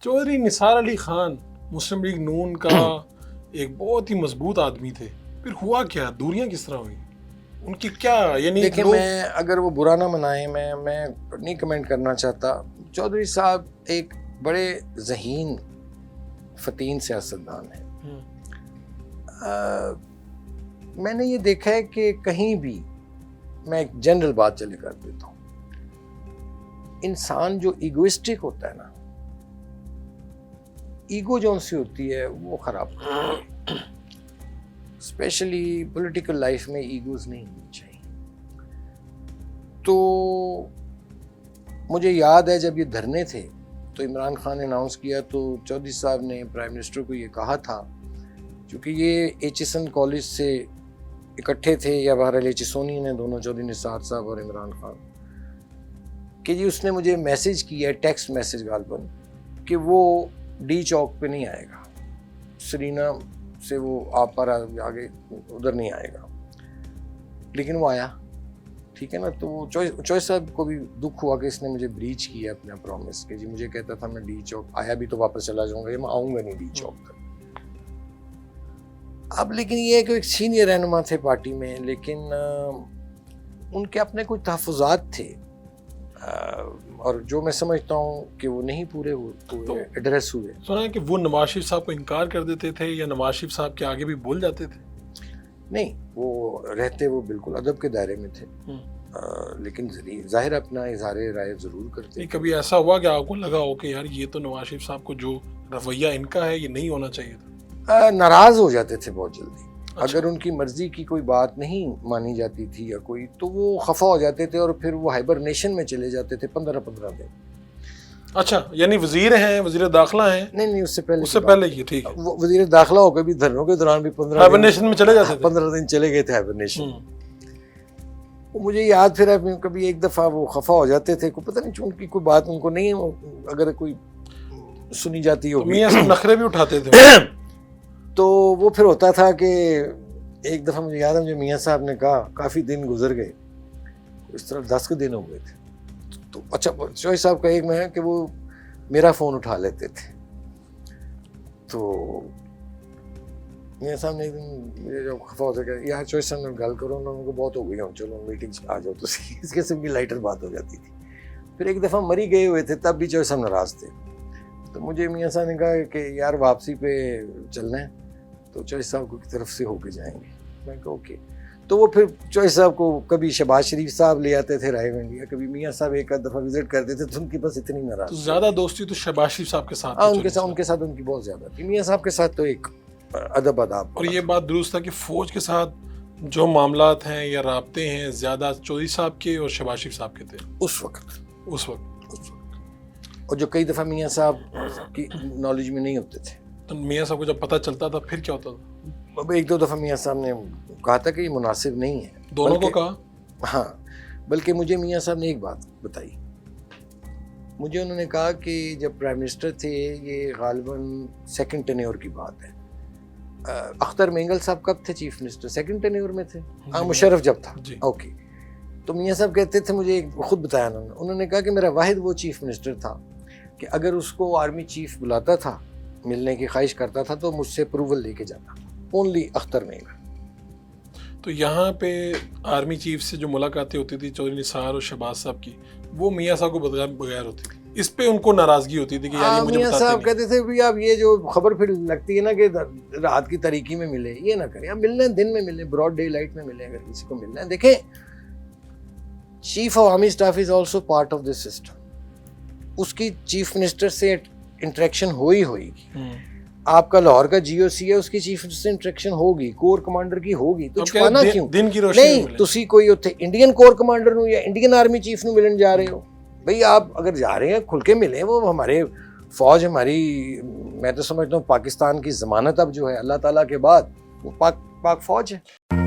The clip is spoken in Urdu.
چودھری نثار علی خان مسلم لیگ نون کا ایک بہت ہی مضبوط آدمی تھے، پھر ہوا کیا؟ دوریاں کس طرح ہوئی ان کی؟ کیا یعنی دیکھیں میں اگر وہ برا نہ منائیں، میں نہیں کمنٹ کرنا چاہتا. چودھری صاحب ایک بڑے ذہین فتین سیاستدان ہیں. میں نے یہ دیکھا ہے کہ کہیں بھی، میں ایک جنرل بات چلے کر دیتا ہوں، انسان جو ایگوئسٹک ہوتا ہے نا، ایگو جو ان سے ہوتی ہے وہ خراب ہوتی ہے. اسپیشلی پولیٹیکل لائف میں ایگوز نہیں ہونی چاہیے. تو مجھے یاد ہے جب یہ دھرنے تھے تو عمران خان نے اناؤنس کیا تو چودھری صاحب نے پرائم منسٹر کو یہ کہا تھا، چونکہ یہ ایچ ایس این کالج سے اکٹھے تھے، یا بہرحال ایچ ایس اونی نے دونوں، چودھری نثار صاحب اور عمران خان، کہ جی اس نے مجھے میسیج کیا ہے، ٹیکسٹ میسیج غالباً، کہ وہ ڈی چوک پہ نہیں آئے گا، سرینا سے وہ آپ پر آگے ادھر نہیں آئے گا. لیکن وہ آیا، ٹھیک ہے نا. تو وہ چوہے صاحب کو بھی دکھ ہوا کہ اس نے مجھے بریچ کیا اپنا پرومس، کہ جی مجھے کہتا تھا میں ڈی چوک آیا بھی تو واپس چلا جاؤں گا، یا میں آؤں گا نہیں ڈی چوک تک. اب لیکن یہ ہے کہ ایک سینئر رہنما تھے پارٹی میں، لیکن ان کے اپنے کوئی تحفظات تھے، اور جو میں سمجھتا ہوں کہ وہ نہیں پورے ایڈریس ہوئے. سنا ہے کہ وہ نواز شریف صاحب کو انکار کر دیتے تھے، یا نواز شریف صاحب کے آگے بھی بول جاتے تھے؟ نہیں، وہ رہتے وہ بالکل ادب کے دائرے میں تھے، لیکن ظاہر اپنا اظہار رائے ضرور کرتے. کبھی ایسا ہوا کہ آپ کو لگا ہو کہ یار یہ تو نواز شریف صاحب کو جو رویہ ان کا ہے یہ نہیں ہونا چاہیے تھا؟ ناراض ہو جاتے تھے بہت جلدی. اگر ان کی مرضی کی کوئی بات نہیں مانی جاتی تھی یا کوئی، تو وہ خفا ہو جاتے تھے اور پھر وہ ہائبرنیشن میں چلے جاتے تھے 15 دن. اچھا، یعنی وزیر ہیں، وزیر داخلہ ہیں؟ نہیں، اس سے پہلے یہ ٹھیک ہے. وہ وزیر داخلہ ہو کے بھی دھرنوں کے دوران بھی 15 میں چلے جاتے تھے. 15 دن چلے گئے تھے ہائبرنیشن. مجھے یاد پھر کبھی ایک دفعہ وہ خفا ہو جاتے تھے، کو پتہ نہیں ان کی کوئی بات ان کو نہیں، اگر کوئی سنی جاتی ہو، میاں صاحب نخرے بھی اٹھاتے تھے. تو وہ پھر ہوتا تھا کہ ایک دفعہ مجھے یاد ہے، مجھے میاں صاحب نے کہا، کافی دن گزر گئے، اس طرح 10 دن ہو گئے تھے. تو اچھا چوہے صاحب کا ایک میں ہے کہ وہ میرا فون اٹھا لیتے تھے. تو میاں صاحب نے ایک دن مجھے جب خفا ہوتا کہ یار چوہے صاحب نے گل کرو نا، ان کو بہت ہو گئی ہوں، چلو میٹنگ آ جاؤ. تو اس قسم کی لائٹر بات ہو جاتی تھی. پھر ایک دفعہ مری گئے ہوئے تھے، تب بھی چوہے صاحب ناراض تھے. تو مجھے میاں صاحب نے کہا کہ یار واپسی پہ چلنا ہے تو چوہے صاحب کی طرف سے ہو کے جائیں گے. میں کہا اوکے. تو وہ پھر چوہے صاحب کو کبھی شہباز شریف صاحب لے آتے تھے رائے گنج، یا کبھی میاں صاحب ایک آدھ دفعہ وزٹ کرتے تھے. تو ان کی بس اتنی ناراض، تو زیادہ دوستی تو شہباز شریف صاحب کے ساتھ؟ ان کے ساتھ ان کی بہت زیادہ تھی. میاں صاحب کے ساتھ تو ایک ادب اداب. اور یہ بات درست ہے کہ فوج کے ساتھ جو معاملات ہیں یا رابطے ہیں زیادہ چودھری صاحب کے اور شہباز شریف صاحب کے تھے اس وقت. اور جو کئی دفعہ میاں صاحب کی نالج میں نہیں ہوتے تھے. تو میاں صاحب کو جب پتہ چلتا تھا پھر کیا ہوتا تھا؟ اب ایک دو دفعہ میاں صاحب نے کہا تھا کہ یہ مناسب نہیں ہے. دونوں کو کہا؟ ہاں، بلکہ مجھے میاں صاحب نے ایک بات بتائی. مجھے انہوں نے کہا کہ جب پرائم منسٹر تھے، یہ غالباً سیکنڈ ٹینیور کی بات ہے. اختر مینگل صاحب کب تھے چیف منسٹر؟ سیکنڈ ٹینیور میں تھے. مشرف جب تھا. اوکے. تو میاں صاحب کہتے تھے، مجھے خود بتایا انہوں نے کہا کہ میرا واحد وہ چیف منسٹر تھا کہ اگر اس کو آرمی چیف بلاتا تھا، ملنے کی خواہش کرتا تھا، تو مجھ سے اپروول لے کے جاتا تھا. اونلی اختر مینگل. تو یہاں پہ آرمی چیف سے جو ملاقاتیں ہوتی تھی چودھری نثار اور شہباز صاحب کی، وہ میاں صاحب کو بغیر ہوتی تھی. اس پہ ان کو ناراضگی ہوتی تھی کہ یار یہ مجھے میاں صاحب کہتے تھے بھی آپ یہ جو خبر پھر لگتی ہے نا کہ رات کی تاریکی میں ملے، یہ نہ کریں. آپ ملنے دن میں ملیں، براڈ ڈے لائٹ میں ملیں اگر کسی کو ملنا ہے. دیکھیں، chief of army staff is also part of this system. اس کی چیف منسٹر سے انٹریکشن ہوئی گی. آپ کا لاہور کا جی او سی ہے، اس کی چیف سے انٹریکشن ہوگی، کور کمانڈر کی ہوگی. تو چھپانا کیوں؟ دن کی روشنی نہیں، تسی کوئی اتنے انڈین کور کمانڈر نو یا انڈین آرمی چیف نو ملن جا رہے ہو. بھئی آپ اگر جا رہے ہیں کھل کے ملیں. وہ ہمارے فوج، ہماری، میں تو سمجھتا ہوں پاکستان کی ضمانت اب جو ہے اللہ تعالیٰ کے بعد وہ پاک فوج ہے.